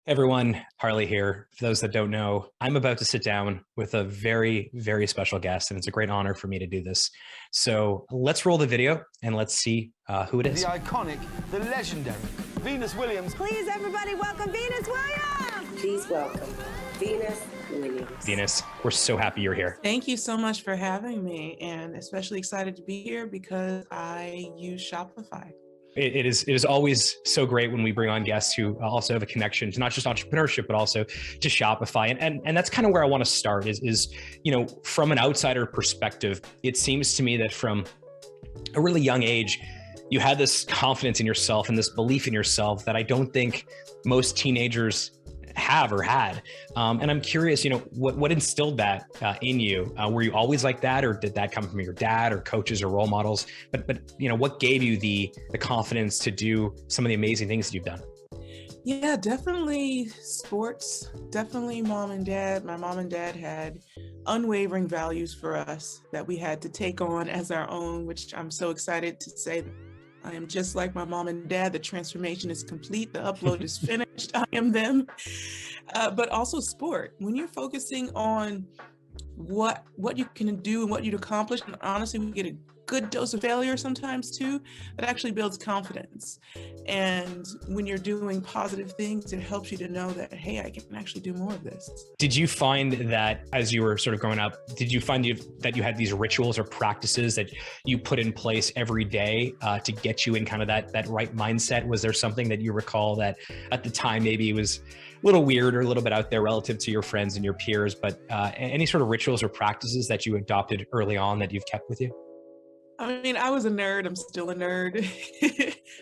Everyone, Harley here. For those that don't know, I'm about to sit down with a very, very special guest, and it's a great honor for me to do this. So let's roll the video and let's see who it is. The iconic, the legendary Venus Williams. Please, everybody, welcome Venus Williams. Please welcome Venus Williams. Venus, we're so happy you're here. Thank you so much for having me, and especially excited to be here because I use Shopify. It is always so great when we bring on guests who also have a connection to not just entrepreneurship, but also to Shopify. And that's kind of where I want to start is, from an outsider perspective, it seems to me that from a really young age, you had this confidence in yourself and this belief in yourself that I don't think most teenagers have or had. And I'm curious, what instilled that in you? Were you always like that, or did that come from your dad or coaches or role models? But what gave you the confidence to do some of the amazing things that you've done? Yeah, definitely sports, definitely mom and dad. My mom and dad had unwavering values for us that we had to take on as our own, which I'm so excited to say that I am just like my mom and dad. The transformation is complete. The upload is finished. I am them. But also sport. When you're focusing on what you can do and what you'd accomplish, and honestly, we get a good dose of failure sometimes too, that actually builds confidence. And when you're doing positive things, it helps you to know that, hey, I can actually do more of this. Did you find that as you were sort of growing up, did you find that you had these rituals or practices that you put in place every day to get you in kind of that right mindset? Was there something that you recall that at the time maybe it was a little weird or a little bit out there relative to your friends and your peers, but any sort of rituals or practices that you adopted early on that you've kept with you? I mean, I was a nerd. I'm still a nerd.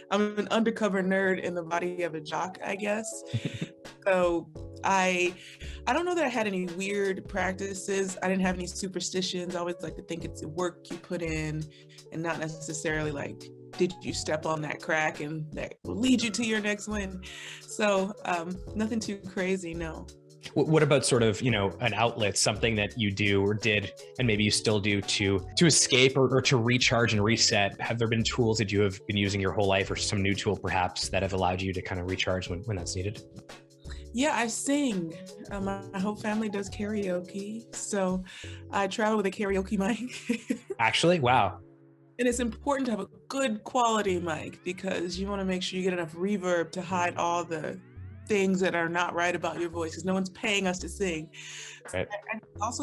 I'm an undercover nerd in the body of a jock, I guess. So I don't know that I had any weird practices. I didn't have any superstitions. I always like to think it's the work you put in and not necessarily like, did you step on that crack and that will lead you to your next win? So nothing too crazy, no. What about sort of, an outlet, something that you do or did, and maybe you still do to escape or to recharge and reset? Have there been tools that you have been using your whole life, or some new tool perhaps that have allowed you to kind of recharge when that's needed? Yeah, I sing. My whole family does karaoke. So I travel with a karaoke mic. Actually, wow. And it's important to have a good quality mic because you want to make sure you get enough reverb to hide all the things that are not right about your voice, because no one's paying us to sing. Right.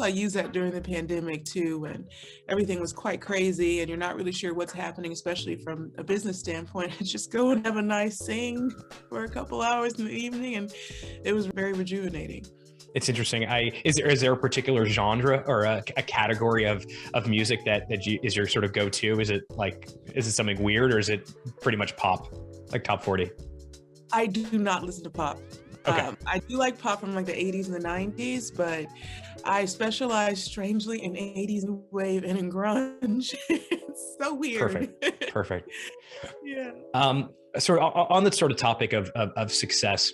I use that during the pandemic too, when everything was quite crazy and you're not really sure what's happening, especially from a business standpoint. Just go and have a nice sing for a couple hours in the evening, and it was very rejuvenating. It's interesting. Is there a particular genre or a category of music that is your sort of go-to? Is it something weird, or is it pretty much pop, like top 40? I do not listen to pop. Okay. I do like pop from like the 80s and the 90s, but I specialize strangely in 80s new wave and in grunge. It's so weird. Perfect. Yeah. Sort of on the sort of topic of success,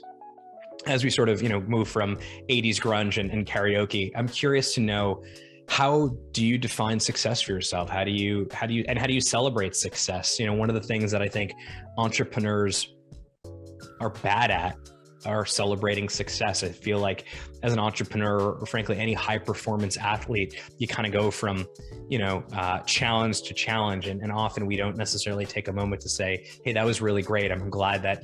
as we sort of, move from 80s grunge and karaoke, I'm curious to know, how do you define success for yourself? How do you celebrate success? One of the things that I think entrepreneurs are bad at are celebrating success. I feel like as an entrepreneur, or frankly, any high performance athlete, you kind of go from, challenge to challenge. And often we don't necessarily take a moment to say, hey, that was really great. I'm glad that,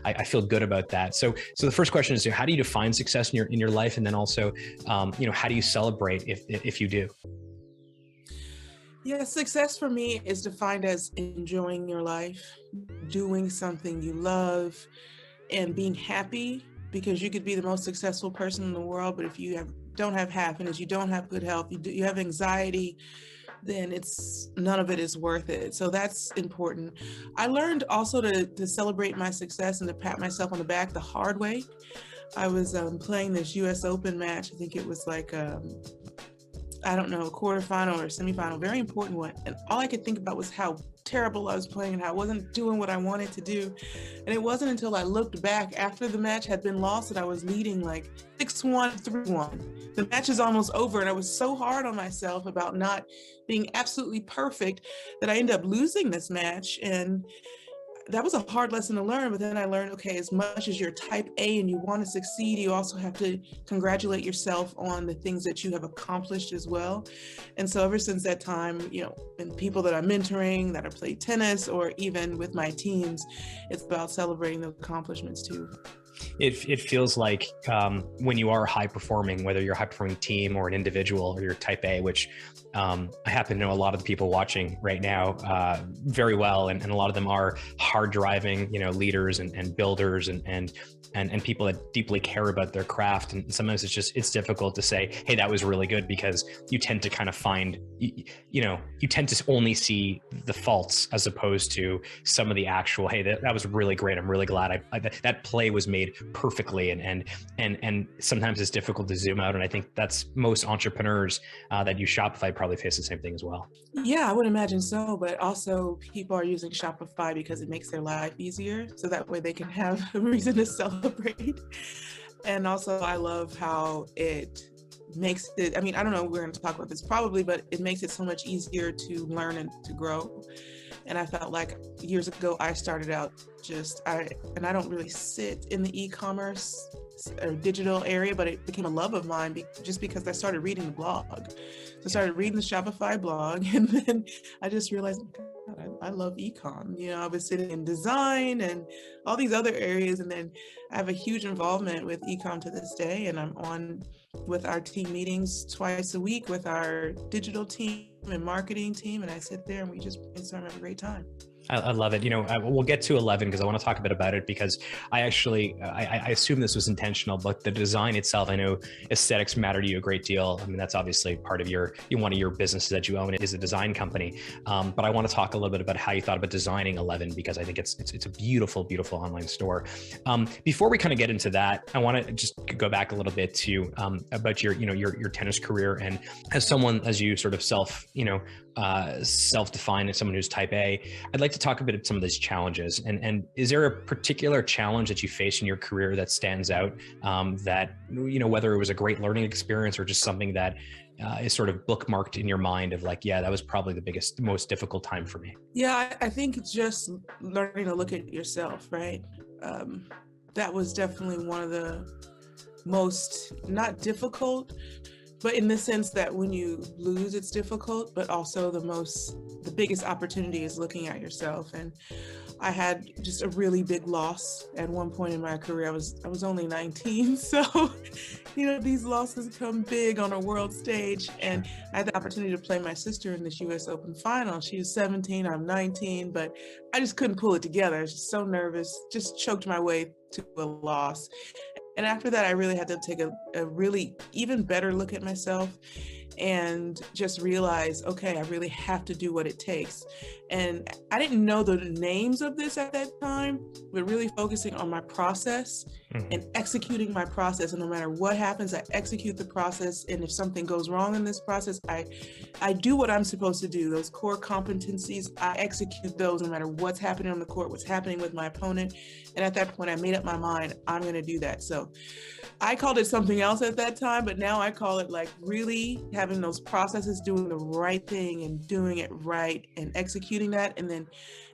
I feel good about that. So the first question is, how do you define success in your life? And then also, how do you celebrate if you do? Yeah, success for me is defined as enjoying your life, doing something you love, and being happy, because you could be the most successful person in the world, but if you don't have happiness, you don't have good health, you have anxiety, then none of it is worth it. So that's important. I learned also to celebrate my success and to pat myself on the back the hard way. I was playing this US Open match. I think it was like a quarterfinal or semifinal, very important one. And all I could think about was how terrible I was playing and how I wasn't doing what I wanted to do. And it wasn't until I looked back after the match had been lost that I was leading like 6-1, 3-1. The match is almost over, and I was so hard on myself about not being absolutely perfect that I ended up losing this match. And that was a hard lesson to learn, but then I learned, okay, as much as you're type A and you want to succeed, you also have to congratulate yourself on the things that you have accomplished as well. And so ever since that time, and people that I'm mentoring, that I play tennis, or even with my teams, it's about celebrating the accomplishments too. It feels like when you are high performing, whether you're a high performing team or an individual or you're type A, which I happen to know a lot of the people watching right now very well, and a lot of them are hard driving, leaders and builders and people that deeply care about their craft. And sometimes it's difficult to say, hey, that was really good, because you tend to kind of find, you tend to only see the faults as opposed to some of the actual, hey, that was really great. I'm really glad that play was made perfectly. And sometimes it's difficult to zoom out. And I think that's most entrepreneurs that use Shopify probably face the same thing as well. Yeah, I would imagine so. But also people are using Shopify because it makes their life easier. So that way they can have a reason to celebrate. And also I love how it makes it, I don't know, we're going to talk about this probably, but it makes it so much easier to learn and to grow. And I felt like years ago, I started out I don't really sit in the ECommerce or digital area, but it became a love of mine just because I started reading the blog. So I started reading the Shopify blog, and then I just realized, God, I love ecom. I was sitting in design and all these other areas, and then I have a huge involvement with ecom to this day, and I'm on with our team meetings twice a week with our digital team and marketing team, and I sit there and we just brainstorm, have a great time. I love it. We'll get to 11 because I want to talk a bit about it, because I assume this was intentional, but the design itself, I know aesthetics matter to you a great deal. That's obviously part of one of your businesses that you own is a design company. But I want to talk a little bit about how you thought about designing 11, because I think it's a beautiful, beautiful online store. Before we kind of get into that, I want to just go back a little bit to about your tennis career, and as someone, as you sort of self-define as someone who's type A, I'd like to talk a bit of some of these challenges. And is there a particular challenge that you face in your career that stands out, that, whether it was a great learning experience or just something that is sort of bookmarked in your mind of like, yeah, that was probably the most difficult time for me? Yeah, I think just learning to look at yourself, right? That was definitely one of the most, not difficult, but in the sense that when you lose, it's difficult, but also the biggest opportunity is looking at yourself. And I had just a really big loss at one point in my career. I was only 19. So, these losses come big on a world stage. And I had the opportunity to play my sister in this US Open final. She was 17, I'm 19, but I just couldn't pull it together. I was just so nervous, just choked my way to a loss. And after that, I really had to take a really even better look at myself and just realize, okay, I really have to do what it takes. And I didn't know the names of this at that time, but really focusing on my process and executing my process. And no matter what happens, I execute the process. And if something goes wrong in this process, I do what I'm supposed to do. Those core competencies, I execute those no matter what's happening on the court, what's happening with my opponent. And at that point, I made up my mind, I'm going to do that. So I called it something else at that time, but now I call it like really having those processes, doing the right thing and doing it right and executing that. And then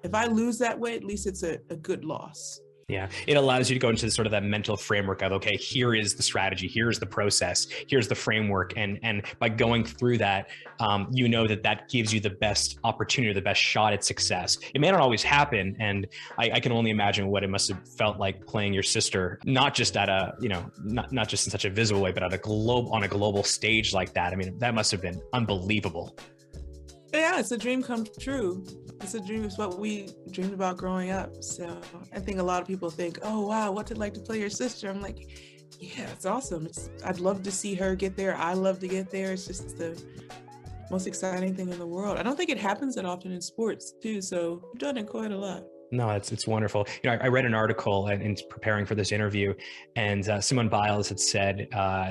if I lose that way, at least it's a good loss. Yeah, it allows you to go into sort of that mental framework of, okay, here is the strategy, here's the process, here's the framework. And by going through that, that gives you the best opportunity, the best shot at success. It may not always happen. And I can only imagine what it must have felt like playing your sister, not just at not just in such a visible way, but on a global stage like that. That must have been unbelievable. Yeah, it's a dream come true. It's a dream. It's what we dreamed about growing up. So I think a lot of people think, oh, wow, what's it like to play your sister? I'm like, yeah, it's awesome. I'd love to see her get there. I love to get there. It's just the most exciting thing in the world. I don't think it happens that often in sports too. So I've done it quite a lot. No, it's wonderful. I read an article in preparing for this interview, and Simone Biles had said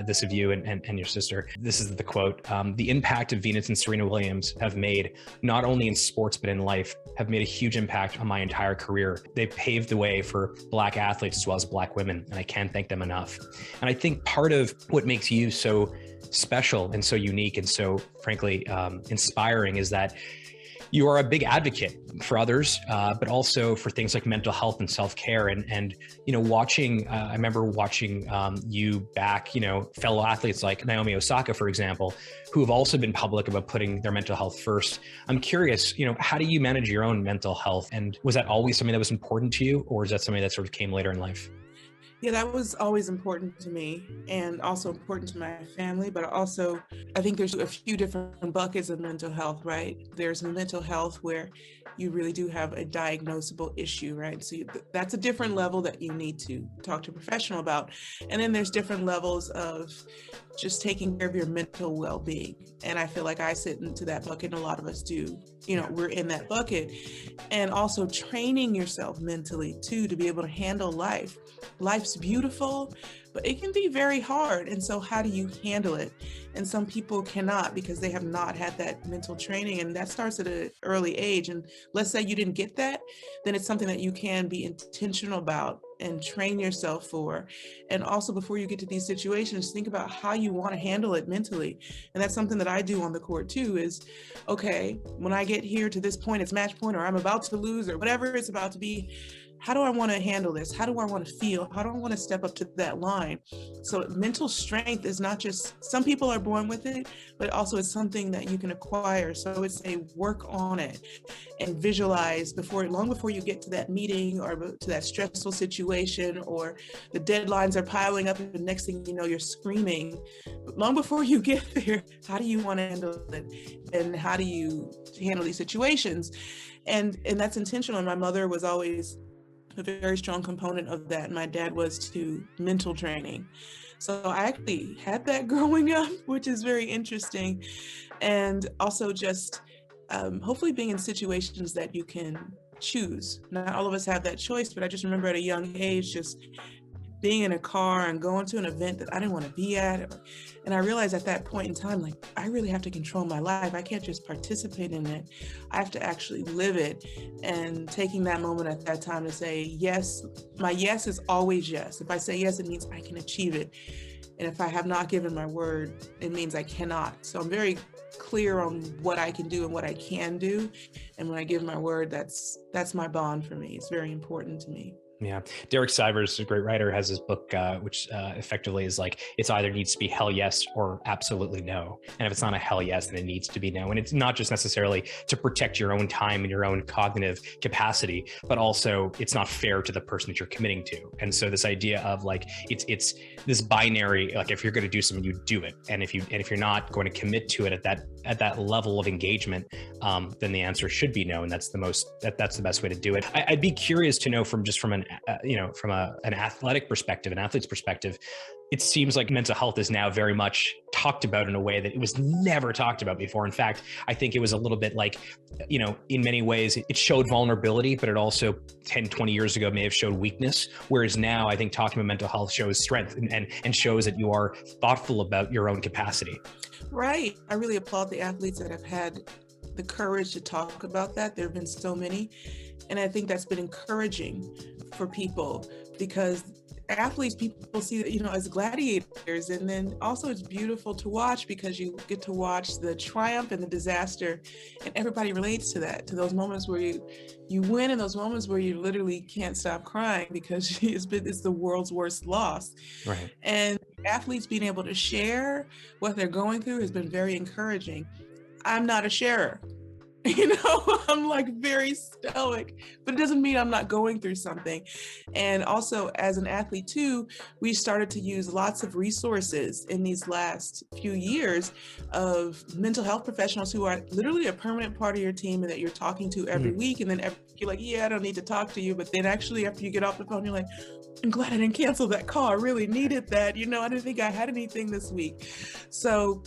this of you and your sister. This is the quote: "The impact of Venus and Serena Williams have made, not only in sports but in life, have made a huge impact on my entire career. They paved the way for Black athletes as well as Black women, and I can't thank them enough." And I think part of what makes you so special and so unique and so, frankly, inspiring is that You are a big advocate for others, but also for things like mental health and self-care. And watching, I remember watching you back, fellow athletes like Naomi Osaka, for example, who have also been public about putting their mental health first. I'm curious, how do you manage your own mental health? And was that always something that was important to you, or is that something that sort of came later in life? Yeah, that was always important to me and also important to my family. But also, I think there's a few different buckets of mental health, right? There's mental health where you really do have a diagnosable issue, right? So that's a different level that you need to talk to a professional about. And then there's different levels of just taking care of your mental well-being. And I feel like I sit into that bucket, and a lot of us do. We're in that bucket. And also training yourself mentally too, to be able to handle life. Life's beautiful, but it can be very hard. And so how do you handle it? And some people cannot, because they have not had that mental training, and that starts at an early age. And let's say you didn't get that, then it's something that you can be intentional about and train yourself for. And also, before you get to these situations, think about how you want to handle it mentally. And that's something that I do on the court too, is, okay, when I get here to this point, it's match point, or I'm about to lose, or whatever it's about to be, how do I want to handle this? How do I want to feel? How do I want to step up to that line? So mental strength is not just, some people are born with it, but also it's something that you can acquire. So it's a work on it and visualize long before you get to that meeting or to that stressful situation, or the deadlines are piling up and the next thing you know, you're screaming. But long before you get there, how do you want to handle it? And how do you handle these situations? And that's intentional. And my mother was always a very strong component of that. My dad was to mental training. So I actually had that growing up, which is very interesting. And also just hopefully being in situations that you can choose. Not all of us have that choice, but I just remember at a young age, just being in a car and going to an event that I didn't want to be at. And I realized at that point in time, like, I really have to control my life. I can't just participate in it. I have to actually live it. And taking that moment at that time to say, yes, my yes is always yes. If I say yes, it means I can achieve it. And if I have not given my word, it means I cannot. So I'm very clear on what I can do and what I can do. And when I give my word, that's my bond for me. It's very important to me. Yeah. Derek Sivers, a great writer, has this book, which effectively is like, it's either needs to be hell yes or absolutely no. And if it's not a hell yes, then it needs to be no. And it's not just necessarily to protect your own time and your own cognitive capacity, but also it's not fair to the person that you're committing to. And so this idea of like, it's this binary, like if you're going to do something, you do it. And if you're not going to commit to it at that level of engagement, then the answer should be no. And that's the best way to do it. I'd be curious to know from an athletic perspective, an athlete's perspective, it seems like mental health is now very much talked about in a way that it was never talked about before. In fact, I think it was a little bit like, in many ways, it showed vulnerability, but it also 10, 20 years ago may have showed weakness. Whereas now I think talking about mental health shows strength and shows that you are thoughtful about your own capacity. Right. I really applaud the athletes that have had the courage to talk about that. There have been so many. And I think that's been encouraging for people, because athletes, people see that, as gladiators. And then also it's beautiful to watch, because you get to watch the triumph and the disaster, and everybody relates to that, to those moments where you win, and those moments where you literally can't stop crying because it's the world's worst loss. Right. And athletes being able to share what they're going through has been very encouraging. I'm not a sharer. I'm like very stoic, but it doesn't mean I'm not going through something. And also as an athlete too, we started to use lots of resources in these last few years of mental health professionals who are literally a permanent part of your team and that you're talking to every week. And then you're like, yeah, I don't need to talk to you. But then actually after you get off the phone, you're like, I'm glad I didn't cancel that call. I really needed that. I didn't think I had anything this week. So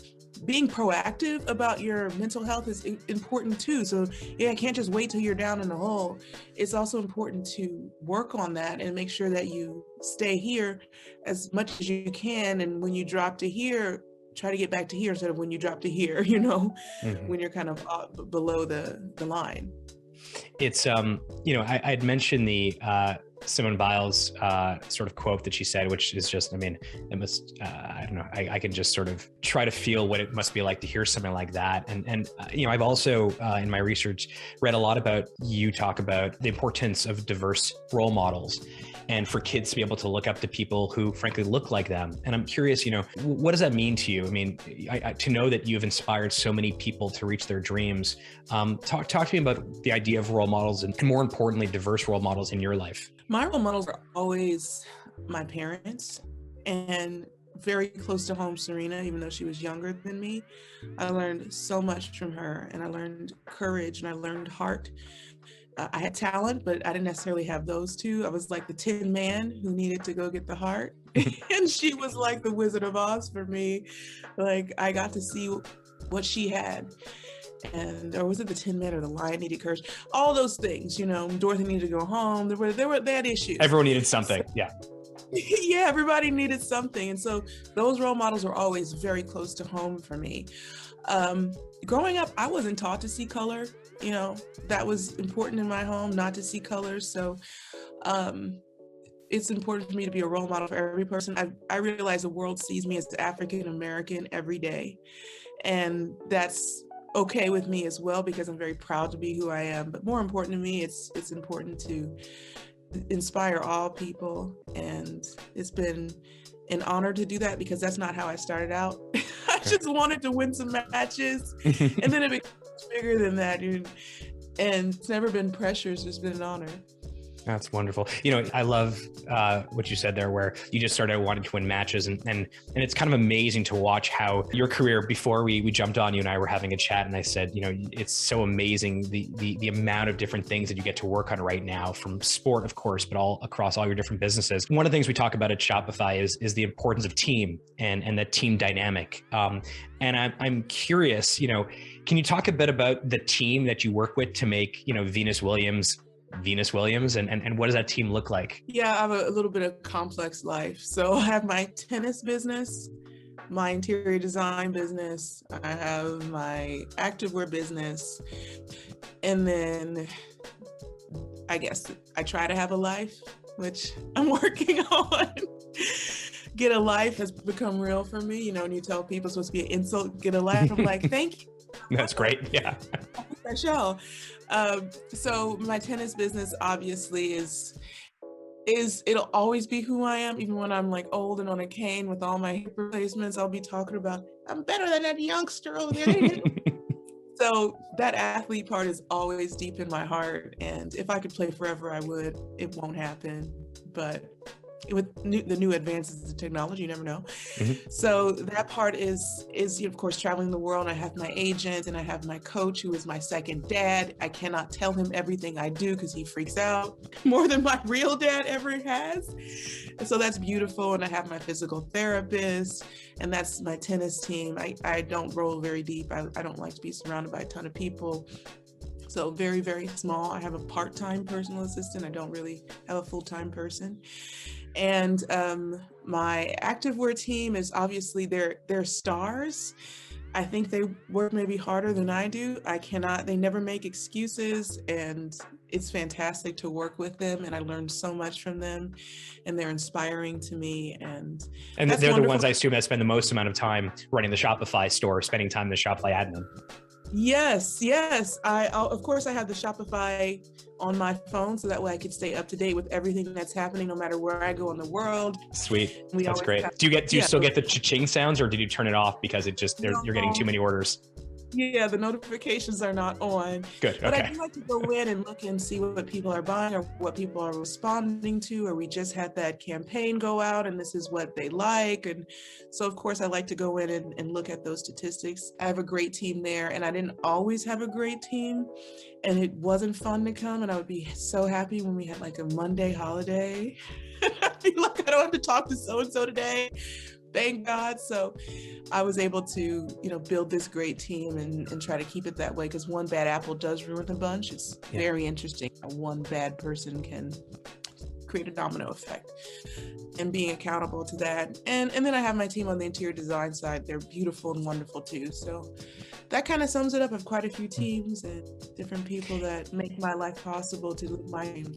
being proactive about your mental health is important too. So I can't just wait till you're down in the hole. It's also important to work on that and make sure that you stay here as much as you can. And when you drop to here, try to get back to here instead of when you drop to here, when you're kind of below the line. It's, I'd mentioned Simone Biles sort of quote that she said, which is just, I mean, it must, I don't know, I can just sort of try to feel what it must be like to hear something like that. And I've also, in my research, read a lot about, you talk about the importance of diverse role models and for kids to be able to look up to people who frankly look like them. And I'm curious, what does that mean to you? I mean, to know that you've inspired so many people to reach their dreams. Talk to me about the idea of role models and more importantly, diverse role models in your life. My role models are always my parents, and very close to home, Serena, even though she was younger than me. I learned so much from her, and I learned courage and I learned heart. I had talent, but I didn't necessarily have those two. I was like the Tin Man who needed to go get the heart. And she was like the Wizard of Oz for me. Like, I got to see what she had. Or was it the Tin Man or the Lion needed courage? All those things, Dorothy needed to go home. They had issues. Everyone needed something. Yeah. Yeah, everybody needed something. And so those role models were always very close to home for me. Growing up, I wasn't taught to see color. That was important in my home, not to see colors. So it's important for me to be a role model for every person. I realize the world sees me as the African American every day. And that's okay with me as well, because I'm very proud to be who I am. But more important to me, it's important to inspire all people. And it's been an honor to do that, because that's not how I started out. I just wanted to win some matches. And then it became bigger than that, dude. And it's never been pressure, it's just been an honor. That's wonderful. I love what you said there, where you just started wanting to win matches, and it's kind of amazing to watch how your career, before we jumped on, you and I were having a chat, and I said, it's so amazing the amount of different things that you get to work on right now, from sport, of course, but all across all your different businesses. One of the things we talk about at Shopify is the importance of team and that team dynamic. And I'm curious, can you talk a bit about the team that you work with to make, Venus Williams, and what does that team look like? Yeah, I have a little bit of complex life. So I have my tennis business, my interior design business, I have my activewear business, and then I guess I try to have a life, which I'm working on. Get a life has become real for me. When you tell people it's supposed to be an insult, get a life, I'm like, thank you. That's great. Yeah. That show. So my tennis business obviously is it'll always be who I am. Even when I'm like old and on a cane with all my hip replacements, I'll be talking about, I'm better than that youngster over there. So that athlete part is always deep in my heart. And if I could play forever, I would. It won't happen. But with the new advances in technology, you never know. Mm-hmm. So that part is of course traveling the world. I have my agent and I have my coach, who is my second dad. I cannot tell him everything I do because he freaks out more than my real dad ever has. And so that's beautiful. And I have my physical therapist, and that's my tennis team. I don't roll very deep. I don't like to be surrounded by a ton of people. So very, very small. I have a part-time personal assistant. I don't really have a full-time person. And my activewear team is obviously they're stars. I think they work maybe harder than I do. They never make excuses, and it's fantastic to work with them. And I learned so much from them, and they're inspiring to me. And they're wonderful. The ones I assume that spend the most amount of time running the Shopify store, spending time in the Shopify admin. Yes. Of course, I have the Shopify on my phone, so that way I could stay up to date with everything that's happening, no matter where I go in the world. Sweet, that's great. Do you still get the cha-ching sounds, or did you turn it off because you're getting too many orders? Yeah, the notifications are not on. Good. Okay. But I do like to go in and look and see what people are buying or what people are responding to, or we just had that campaign go out and this is what they like. And so, of course, I like to go in and look at those statistics. I have a great team there, and I didn't always have a great team, and it wasn't fun to come. And I would be so happy when we had like a Monday holiday. I'd be like, I don't have to talk to so-and-so today. Thank God. So I was able to, build this great team and try to keep it that way, because one bad apple does ruin the bunch. It's very interesting how one bad person can create a domino effect, and being accountable to that. And then I have my team on the interior design side. They're beautiful and wonderful too. So that kind of sums it up. I have quite a few teams and different people that make my life possible to live my dreams.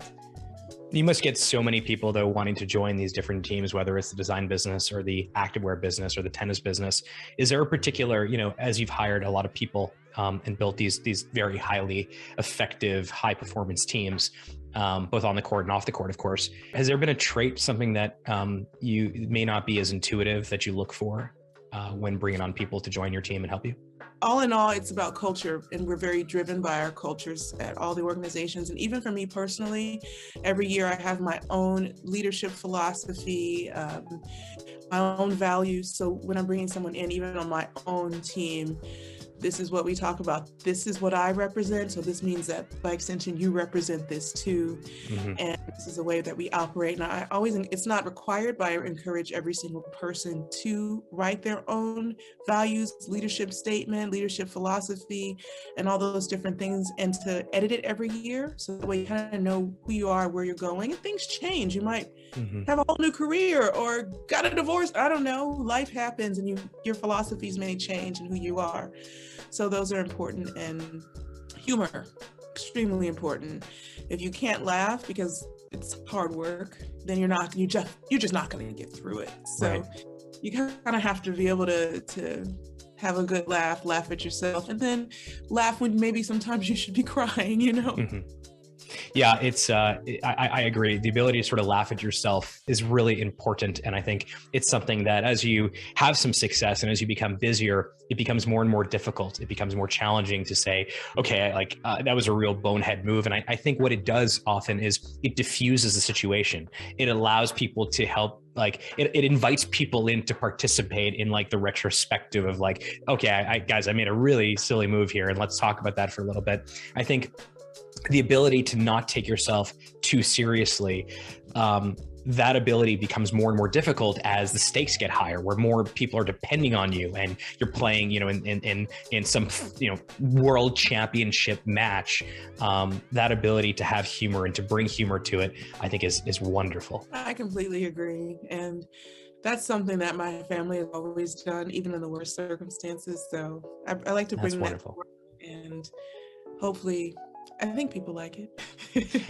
You must get so many people though wanting to join these different teams, whether it's the design business or the activewear business or the tennis business. Is there a particular, as you've hired a lot of people and built these very highly effective, high performance teams, both on the court and off the court, of course, has there been a trait, something that you may not be as intuitive that you look for when bringing on people to join your team and help you? All in all, it's about culture, and we're very driven by our cultures at all the organizations. And even for me personally, every year I have my own leadership philosophy, my own values. So when I'm bringing someone in, even on my own team, this is what we talk about. This is what I represent. So this means that by extension, you represent this too. Mm-hmm. And this is the way that we operate. And I always, it's not required, but I encourage every single person to write their own values, leadership statement, leadership philosophy, and all those different things, and to edit it every year. So that way you kind of know who you are, where you're going, and things change. You might have a whole new career or got a divorce. I don't know. Life happens, and your philosophies may change and who you are. So those are important, and humor, extremely important. If you can't laugh because it's hard work, then you're just not going to get through it. So right. You kind of have to be able to have a good laugh at yourself, and then laugh when maybe sometimes you should be crying, Mm-hmm. Yeah, it's I agree. The ability to sort of laugh at yourself is really important. And I think it's something that as you have some success and as you become busier, it becomes more and more difficult. It becomes more challenging to say, okay, that was a real bonehead move. And I think what it does often is it diffuses the situation. It allows people to help, it invites people in to participate in the retrospective of okay, guys, I made a really silly move here, and let's talk about that for a little bit. I think the ability to not take yourself too seriously, that ability becomes more and more difficult as the stakes get higher, where more people are depending on you, and you're playing, in some, world championship match. That ability to have humor and to bring humor to it, I think is wonderful. I completely agree. And that's something that my family has always done, even in the worst circumstances. So I like to bring that forward, and hopefully I think people like it.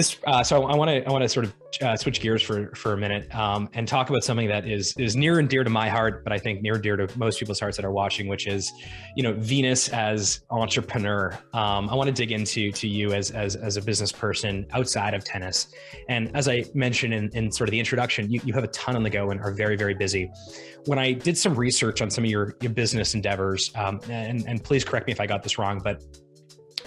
So I want to sort of switch gears for a minute and talk about something that is near and dear to my heart, but I think near and dear to most people's hearts that are watching, which is, Venus as entrepreneur. I want to dig into you as a business person outside of tennis. And as I mentioned in sort of the introduction, you have a ton on the go and are very, very busy. When I did some research on some of your business endeavors, and please correct me if I got this wrong, but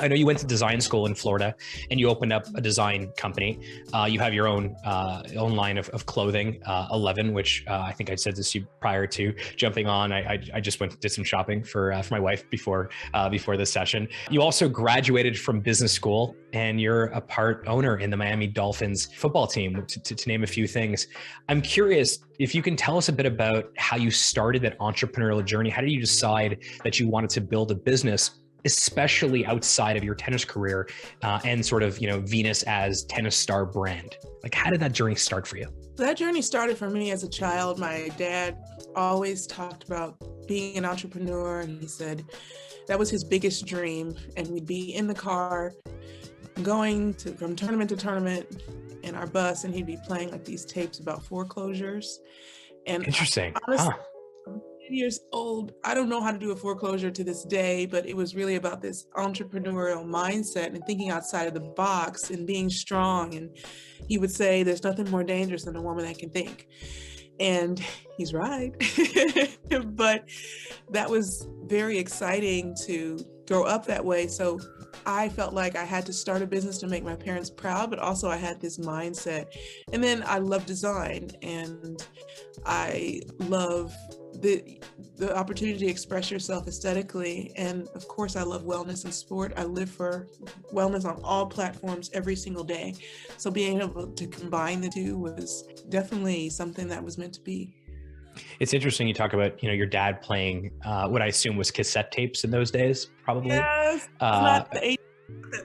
I know you went to design school in Florida and you opened up a design company. You have your own line of clothing, 11, which I think I said this to you prior to jumping on. I just did some shopping for my wife before this session. You also graduated from business school, and you're a part owner in the Miami Dolphins football team, to name a few things. I'm curious if you can tell us a bit about how you started that entrepreneurial journey. How did you decide that you wanted to build a business, especially outside of your tennis career and sort of, Venus as tennis star brand? How did that journey start for you? That journey started for me as a child. My dad always talked about being an entrepreneur, and he said that was his biggest dream. And we'd be in the car going from tournament to tournament in our bus, and he'd be playing these tapes about foreclosures. And interesting. Honestly, 10 years old, I don't know how to do a foreclosure to this day, but it was really about this entrepreneurial mindset and thinking outside of the box and being strong. And he would say, there's nothing more dangerous than a woman that can think. And he's right. But that was very exciting to grow up that way. So I felt like I had to start a business to make my parents proud, but also I had this mindset. And then I love design, and I love the opportunity to express yourself aesthetically. And of course, I love wellness and sport. I live for wellness on all platforms every single day. So being able to combine the two was definitely something that was meant to be. It's interesting you talk about, your dad playing what I assume was cassette tapes in those days, probably. Yes, not the 80s.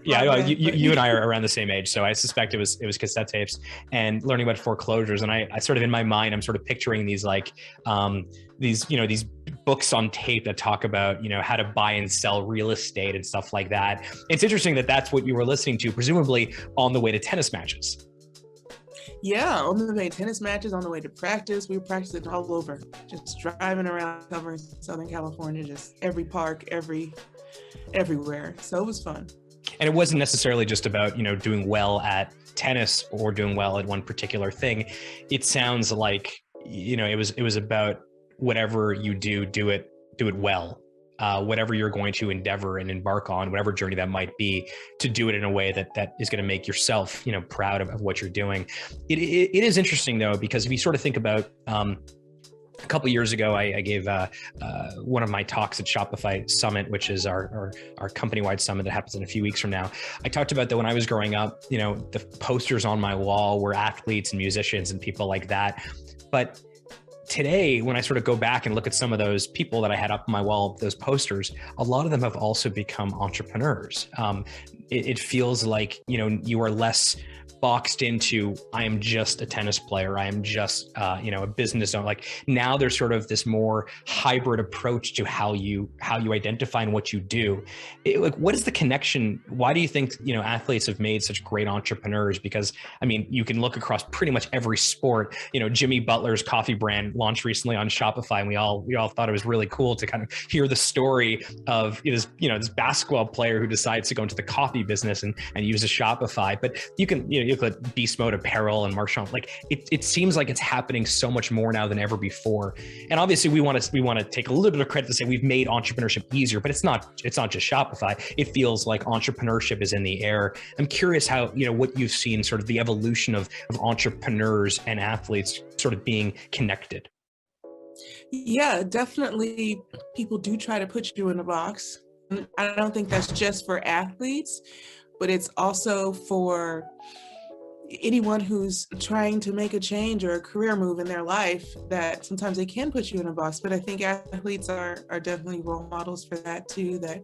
Yeah, you and I are around the same age, so I suspect it was cassette tapes and learning about foreclosures. And I sort of, in my mind, I'm sort of picturing these these books on tape that talk about, how to buy and sell real estate and stuff like that. It's interesting that that's what you were listening to, presumably on the way to tennis matches. Yeah, on the way tennis matches, on the way to practice, we were practicing all over, just driving around covering Southern California, just every park, everywhere. So it was fun. And it wasn't necessarily just about, doing well at tennis or doing well at one particular thing. It sounds like, it was about whatever you do it well. Whatever you're going to endeavor and embark on, whatever journey that might be, to do it in a way that is going to make yourself, proud of what you're doing. It is interesting though, because if you sort of think about, a couple of years ago, I gave one of my talks at Shopify Summit, which is our company-wide summit that happens in a few weeks from now. I talked about that when I was growing up, the posters on my wall were athletes and musicians and people like that. But today, when I sort of go back and look at some of those people that I had up on my wall, those posters, a lot of them have also become entrepreneurs. It feels like, you are less boxed into, I am just a tennis player, I am just, a business owner. Like now there's sort of this more hybrid approach to how you identify and what you do. What is the connection? Why do you think, athletes have made such great entrepreneurs? Because you can look across pretty much every sport. Jimmy Butler's coffee brand launched recently on Shopify, and we all thought it was really cool to kind of hear the story of this basketball player who decides to go into the coffee business and use a Shopify. But you can, you look at Beast Mode Apparel and Marchand, like it seems like it's happening so much more now than ever before. And obviously we want to take a little bit of credit to say we've made entrepreneurship easier, but it's not just Shopify. It feels like entrepreneurship is in the air. I'm curious how, what you've seen, sort of the evolution of entrepreneurs and athletes sort of being connected. Yeah, definitely. People do try to put you in a box. I don't think that's just for athletes, but it's also for anyone who's trying to make a change or a career move in their life, that sometimes they can put you in a box. But I think athletes are definitely role models for that too, that,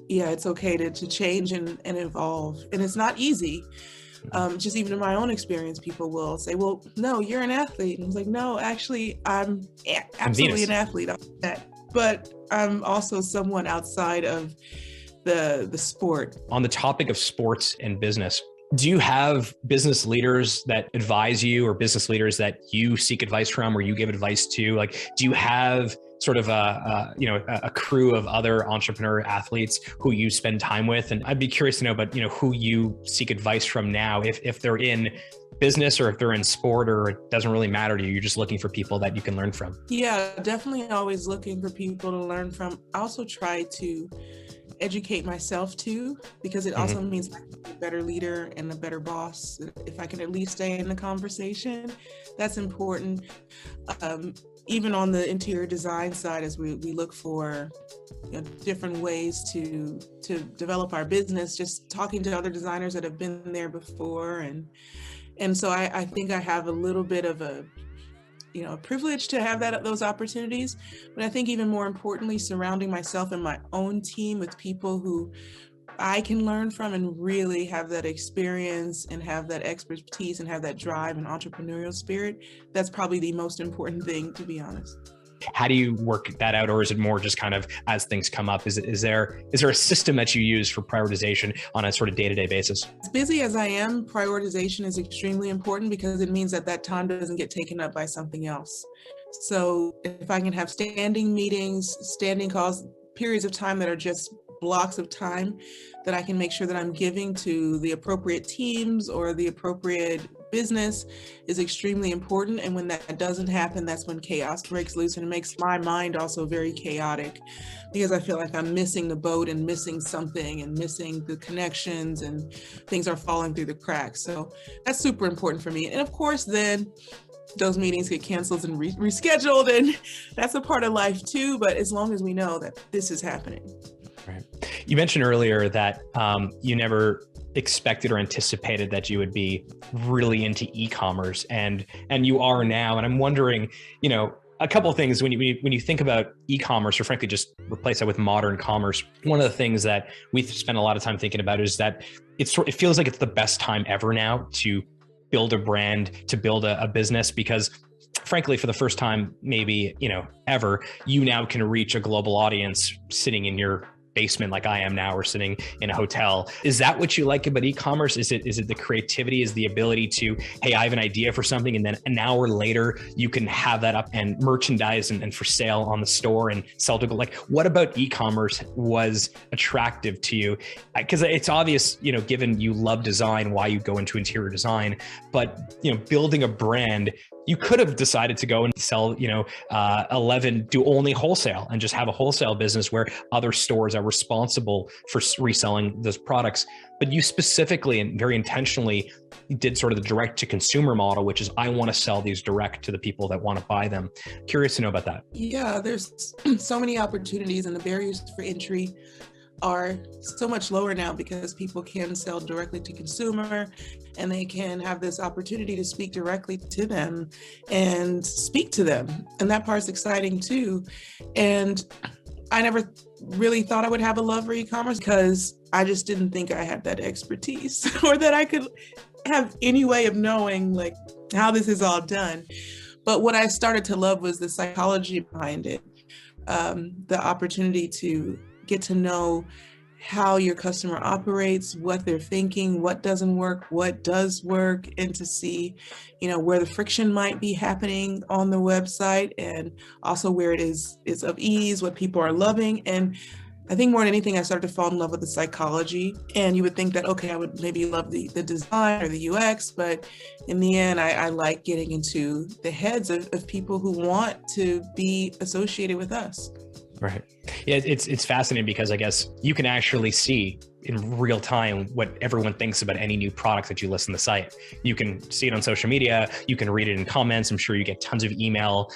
yeah, it's okay to change and evolve. And it's not easy. Just even in my own experience, people will say, well, no, you're an athlete. And I was like, no, actually, I'm absolutely an athlete. But I'm also someone outside of the sport. On the topic of sports and business, do you have business leaders that advise you, or business leaders that you seek advice from, or you give advice to? Like, do you have sort of a crew of other entrepreneur athletes who you spend time with? And I'd be curious to know about, who you seek advice from now, if they're in business or if they're in sport, or it doesn't really matter to you. You're just looking for people that you can learn from. Yeah, definitely always looking for people to learn from. I also try to educate myself too, because it also means I can be a better leader and a better boss. If I can at least stay in the conversation, that's important. Even on the interior design side, as we look for different ways to develop our business, just talking to other designers that have been there before. And so I think I have a little bit of a privilege to have those opportunities. But I think even more importantly, surrounding myself and my own team with people who I can learn from and really have that experience and have that expertise and have that drive and entrepreneurial spirit. That's probably the most important thing, to be honest. How do you work that out? Or is it more just kind of as things come up? Is there a system that you use for prioritization on a sort of day-to-day basis? As busy as I am, prioritization is extremely important, because it means that time doesn't get taken up by something else. So if I can have standing meetings, standing calls, periods of time that are just blocks of time that I can make sure that I'm giving to the appropriate teams or the appropriate business, is extremely important. And when that doesn't happen, that's when chaos breaks loose, and it makes my mind also very chaotic, because I feel like I'm missing the boat and missing something and missing the connections, and things are falling through the cracks. So that's super important for me. And of course, then those meetings get canceled and rescheduled, and that's a part of life too. But as long as we know that this is happening. Right. You mentioned earlier that you never expected or anticipated that you would be really into e-commerce, and you are now. And I'm wondering, a couple of things when you think about e-commerce, or frankly just replace that with modern commerce. One of the things that we've spent a lot of time thinking about is that it feels like it's the best time ever now to build a brand, to build a business, because frankly, for the first time, maybe, ever, you now can reach a global audience sitting in your basement like I am now, or sitting in a hotel. Is that what you like about e-commerce? Is it the creativity, is the ability to, hey, I have an idea for something, and then an hour later you can have that up and merchandise and for sale on the store and sell to go? Like, what about e-commerce was attractive to you? Because it's obvious, given you love design, why you go into interior design, but building a brand, you could have decided to go and sell, do only wholesale and just have a wholesale business where other stores are responsible for reselling those products. But you specifically and very intentionally did sort of the direct to consumer model, which is, I want to sell these direct to the people that want to buy them. Curious to know about that. Yeah, there's so many opportunities, and the barriers for entry are so much lower now because people can sell directly to consumer, and they can have this opportunity to speak directly to them and speak to them. And that part's exciting too. And I never really thought I would have a love for e-commerce because I just didn't think I had that expertise or that I could have any way of knowing like how this is all done. But what I started to love was the psychology behind it, the opportunity to get to know how your customer operates, what they're thinking, what doesn't work, what does work, and to see, where the friction might be happening on the website, and also where it is of ease, what people are loving. And I think more than anything, I started to fall in love with the psychology. And you would think that, okay, I would maybe love the design or the UX, but in the end, I like getting into the heads of people who want to be associated with us. Right. Yeah, it's fascinating because I guess you can actually see in real time what everyone thinks about any new product that you list on the site. You can see it on social media. You can read it in comments. I'm sure you get tons of email.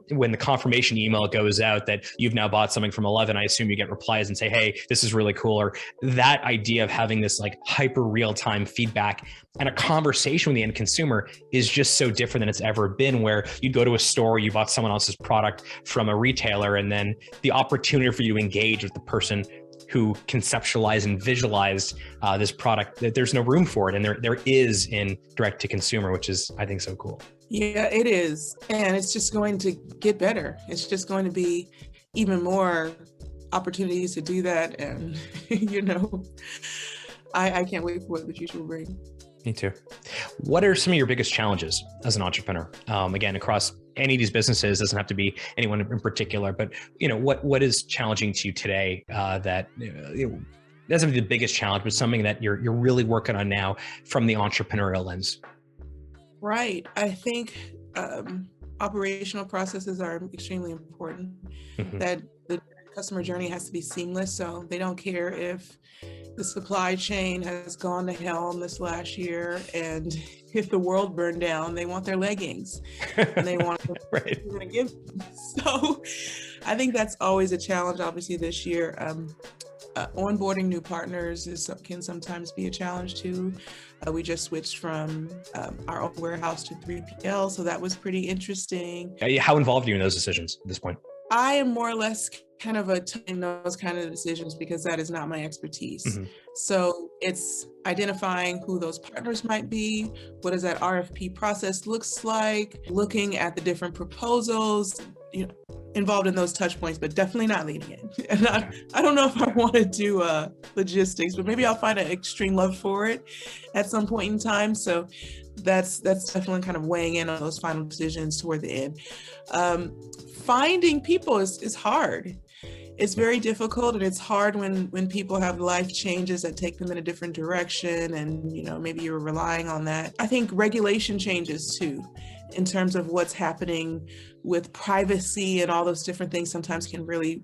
When the confirmation email goes out that you've now bought something from 11, I assume you get replies and say, hey, this is really cool. Or that idea of having this like hyper real-time feedback and a conversation with the end consumer is just so different than it's ever been, where you go to a store, you bought someone else's product from a retailer, and then the opportunity for you to engage with the person who conceptualized and visualized this product, that there's no room for it. And there is in direct to consumer, which is, I think, so cool. Yeah, it is. And it's just going to get better. It's just going to be even more opportunities to do that. And, I can't wait for what the future will bring. Me too. What are some of your biggest challenges as an entrepreneur? Again, across any of these businesses, doesn't have to be anyone in particular, but what is challenging to you today that doesn't be the biggest challenge, but something that you're really working on now from the entrepreneurial lens? Right. I think operational processes are extremely important. Mm-hmm. That the customer journey has to be seamless, so they don't care if the supply chain has gone to hell this last year, and if the world burned down, they want their leggings and they want right. You're going to give. So I think that's always a challenge. Obviously this year, onboarding new partners can sometimes be a challenge too. We just switched from our own warehouse to 3PL, so that was pretty interesting. How involved are you in those decisions at this point? I am more or less kind of in those kind of decisions because that is not my expertise. Mm-hmm. So it's identifying who those partners might be, what does that RFP process looks like, looking at the different proposals, involved in those touch points, but definitely not leading it. And I don't know if I want to do logistics, but maybe I'll find an extreme love for it at some point in time. So that's definitely kind of weighing in on those final decisions toward the end. Finding people is hard. It's very difficult, and it's hard when people have life changes that take them in a different direction, and maybe you're relying on that. I think regulation changes too, in terms of what's happening with privacy and all those different things sometimes can really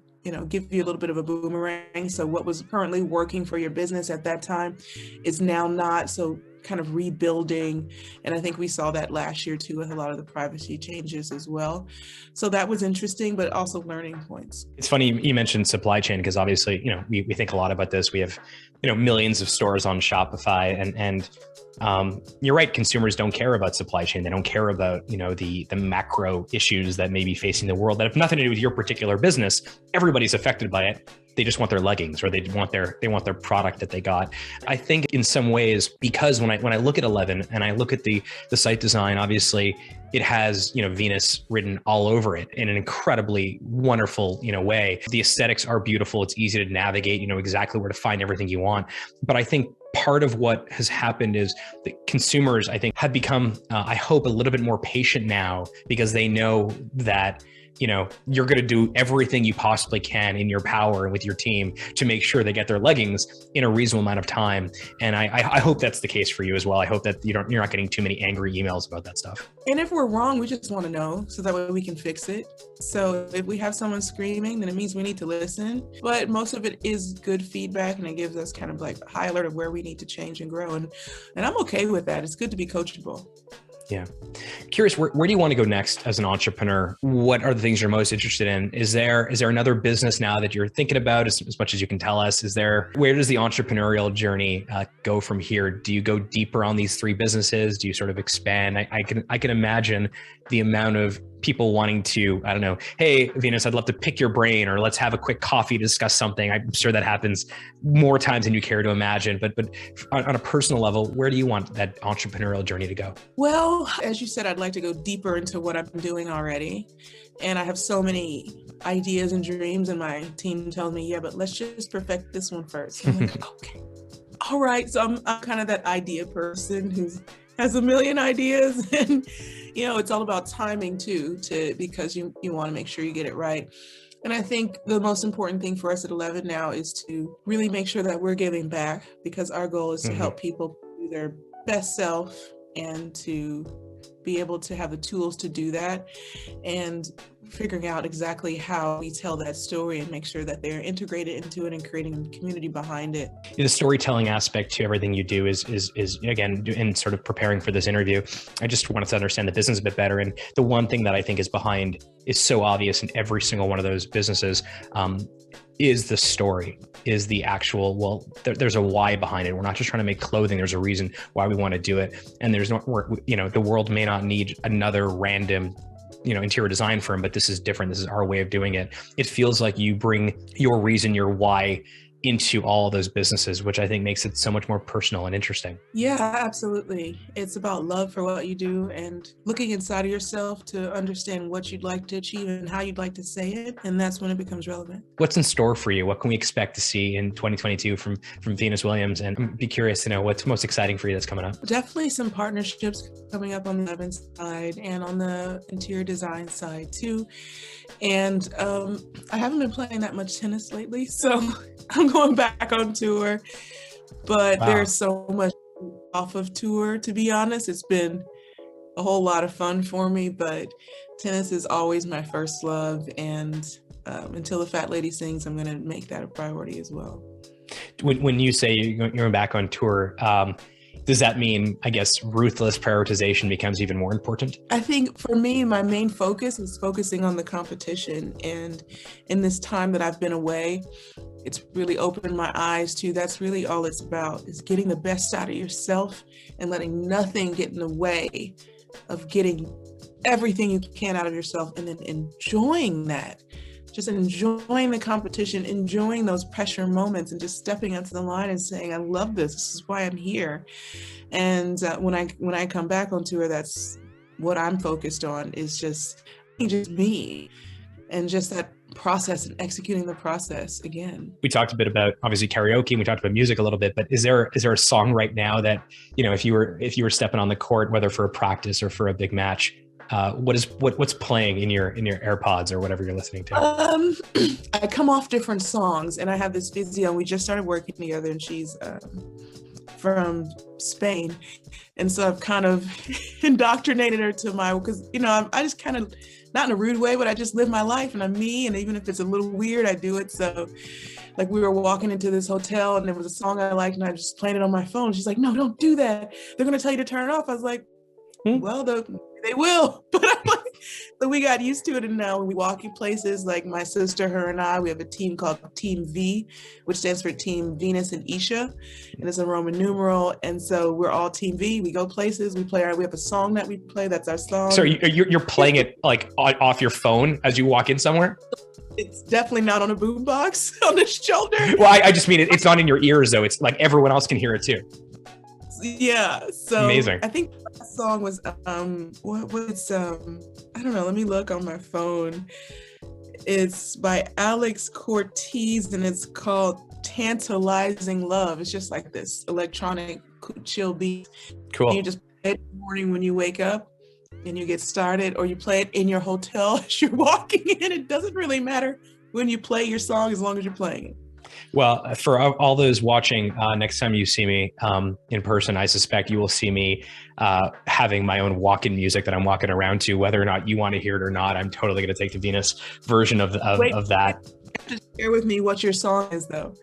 give you a little bit of a boomerang. So what was currently working for your business at that time is now not. So kind of rebuilding. And I think we saw that last year too with a lot of the privacy changes as well. So that was interesting, but also learning points. It's funny you mentioned supply chain, because obviously, we think a lot about this. We have, millions of stores on Shopify, and you're right. Consumers don't care about supply chain. They don't care about, the macro issues that may be facing the world that have nothing to do with your particular business. Everybody's affected by it. they just want their leggings, or they want their product that they got. I think in some ways, because when I look at 11 and I look at the site design, obviously it has, Venus written all over it in an incredibly wonderful, way. The aesthetics are beautiful. It's easy to navigate, you know exactly where to find everything you want. But I think part of what has happened is that consumers, I think, have become, I hope, a little bit more patient now, because they know that you're going to do everything you possibly can in your power and with your team to make sure they get their leggings in a reasonable amount of time. And I hope that's the case for you as well. I hope that you're not getting too many angry emails about that stuff. And if we're wrong, we just want to know so that way we can fix it. So if we have someone screaming, then it means we need to listen. But most of it is good feedback, and it gives us kind of like a high alert of where we need to change and grow. And I'm okay with that. It's good to be coachable. Yeah. Curious, where do you want to go next as an entrepreneur? What are the things you're most interested in? Is there another business now that you're thinking about, as much as you can tell us? Where does the entrepreneurial journey go from here? Do you go deeper on these 3 businesses? Do you sort of expand? I can imagine the amount of people wanting to, I don't know, hey, Venus, I'd love to pick your brain, or let's have a quick coffee to discuss something. I'm sure that happens more times than you care to imagine. But on a personal level, where do you want that entrepreneurial journey to go? Well, as you said, I'd like to go deeper into what I'm doing already. And I have so many ideas and dreams, and my team tells me, yeah, but let's just perfect this one first. I'm like, okay, all right. So I'm kind of that idea person who has a million ideas, and it's all about timing too, because you want to make sure you get it right. And I think the most important thing for us at 11 now is to really make sure that we're giving back, because our goal is to help people do their best self and to be able to have the tools to do that, and figuring out exactly how we tell that story and make sure that they're integrated into it and creating a community behind it. The storytelling aspect to everything you do is again, in sort of preparing for this interview, I just wanted to understand the business a bit better. And the one thing that I think is so obvious in every single one of those businesses, is the story, is the actual, there's a why behind it. We're not just trying to make clothing. There's a reason why we want to do it. And there's no, the world may not need another random, interior design firm, but this is different. This is our way of doing it. It feels like you bring your reason, your why into all of those businesses, which I think makes it so much more personal and interesting. Yeah, absolutely. It's about love for what you do and looking inside of yourself to understand what you'd like to achieve and how you'd like to say it. And that's when it becomes relevant. What's in store for you? What can we expect to see in 2022 from Venus Williams? And I'd be curious to know what's most exciting for you that's coming up. Definitely some partnerships coming up on the event side and on the interior design side too. And I haven't been playing that much tennis lately, so I'm going back on tour, but There's so much off of tour, to be honest. It's been a whole lot of fun for me, but tennis is always my first love. And until the fat lady sings, I'm going to make that a priority as well. When you say you're going back on tour, does that mean, I guess, ruthless prioritization becomes even more important? I think for me, my main focus is focusing on the competition. And in this time that I've been away, it's really opened my eyes to that's really all it's about, is getting the best out of yourself and letting nothing get in the way of getting everything you can out of yourself, and then enjoying that. Just enjoying the competition, enjoying those pressure moments, and just stepping up to the line and saying, I love this. This is why I'm here. And when I come back on tour, that's what I'm focused on, is just me and just that process and executing the process again. We talked a bit about obviously karaoke, and we talked about music a little bit, but is there a song right now that, if you were stepping on the court, whether for a practice or for a big match, what's playing in your AirPods or whatever you're listening to? I come off different songs, and I have this physio, and we just started working together, and she's from Spain, and so I've kind of indoctrinated her to because I just kind of, not in a rude way, but I just live my life and I'm me, and even if it's a little weird, I do it. So like we were walking into this hotel and there was a song I liked and I just played it on my phone. She's like, no, don't do that. They're going to tell you to turn it off. I was like, well, they will. But I'm like, so we got used to it. And now when we walk in places, like my sister, her and I, we have a team called Team V, which stands for Team Venus and Isha. And it's a Roman numeral. And so we're all Team V. We go places, we have a song that we play. That's our song. So you're playing it like off your phone as you walk in somewhere? It's definitely not on a boombox on the shoulder. Well, I just mean it's not in your ears though. It's like everyone else can hear it too. Yeah. So Amazing. I think that song was what was I don't know, let me look on my phone. It's by Alex Cortez and it's called Tantalizing Love. It's just like this electronic chill beat. Cool. And you just play it in the morning when you wake up and you get started, or you play it in your hotel as you're walking in. It doesn't really matter when you play your song as long as you're playing it. Well, for all those watching, next time you see me in person, I suspect you will see me having my own walk-in music that I'm walking around to, whether or not you want to hear it or not. I'm totally going to take the Venus version of that. Just share with me what your song is, though,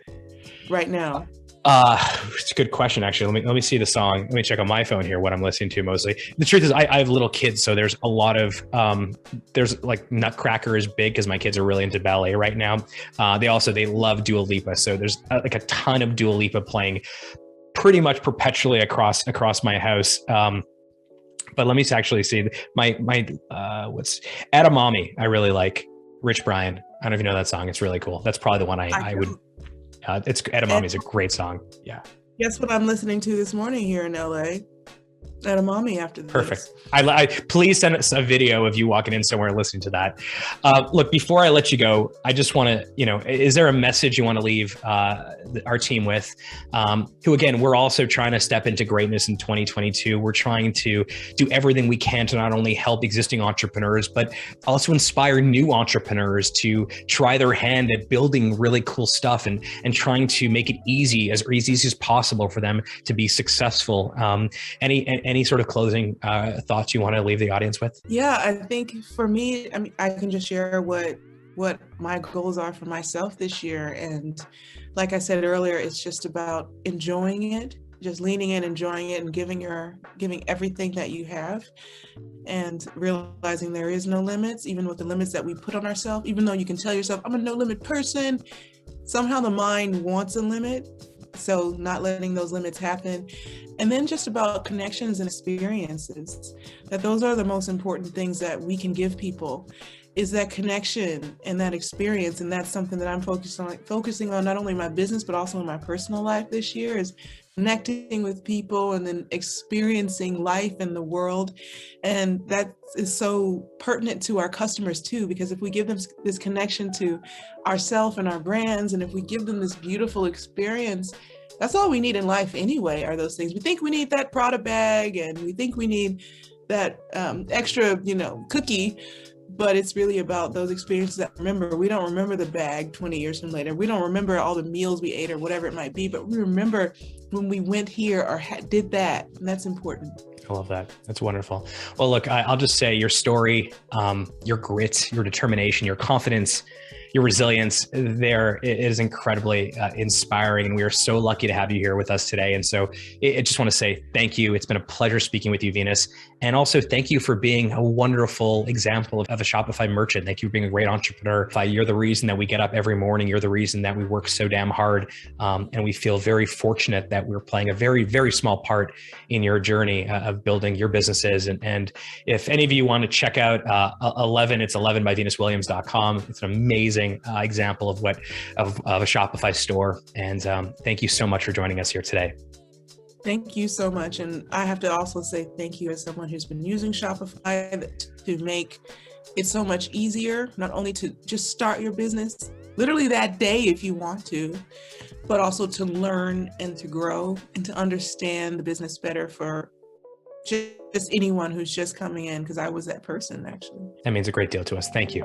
right now. It's a good question, actually. Let me see the song. Let me check on my phone here what I'm listening to mostly. The truth is I have little kids, so there's a lot of there's like Nutcracker is big because my kids are really into ballet right now. They love Dua Lipa, so there's like a ton of Dua Lipa playing pretty much perpetually across my house. But let me actually see my what's Edamame. I really like Rich Brian. I don't know if you know that song. It's really cool. That's probably the one I would. It's Edamame is a great song. Yeah. Guess what I'm listening to this morning here in LA? Edamame after this. Perfect. I please send us a video of you walking in somewhere and listening to that. Look, before I let you go, I just want to, is there a message you want to leave our team with? Who again, we're also trying to step into greatness in 2022. We're trying to do everything we can to not only help existing entrepreneurs, but also inspire new entrepreneurs to try their hand at building really cool stuff and trying to make it easy as possible for them to be successful. Any sort of closing thoughts you want to leave the audience with? Yeah, I think for me, I can just share what my goals are for myself this year. And like I said earlier, it's just about enjoying it, just leaning in, enjoying it, and giving everything that you have, and realizing there is no limits, even with the limits that we put on ourselves. Even though you can tell yourself, I'm a no limit person, somehow the mind wants a limit. So not letting those limits happen. And then just about connections and experiences, that those are the most important things that we can give people, is that connection and that experience. And that's something that I'm focusing on not only in my business, but also in my personal life this year, is connecting with people and then experiencing life in the world. And that is so pertinent to our customers too, because if we give them this connection to ourselves and our brands, and if we give them this beautiful experience, that's all we need in life anyway, are those things. We think we need that Prada bag, and we think we need that extra, cookie, but it's really about those experiences that we don't remember the bag 20 years from later. We don't remember all the meals we ate or whatever it might be, but we remember when we went here or did that, and that's important. I love that. That's wonderful. Well, look, I'll just say your story, your grit, your determination, your confidence, your resilience there is incredibly inspiring. And we are so lucky to have you here with us today. And so I just want to say thank you. It's been a pleasure speaking with you, Venus. And also thank you for being a wonderful example of a Shopify merchant. Thank you for being a great entrepreneur. You're the reason that we get up every morning. You're the reason that we work so damn hard. And we feel very fortunate that we're playing a very, very small part in your journey of building your businesses. And if any of you want to check out 11, it's 11byvenuswilliams.com. It's an amazing example of a Shopify store. And thank you so much for joining us here today. Thank you so much. And I have to also say thank you as someone who's been using Shopify to make it so much easier, not only to just start your business literally that day if you want to, but also to learn and to grow and to understand the business better for just anyone who's just coming in, because I was that person actually. That means a great deal to us. Thank you.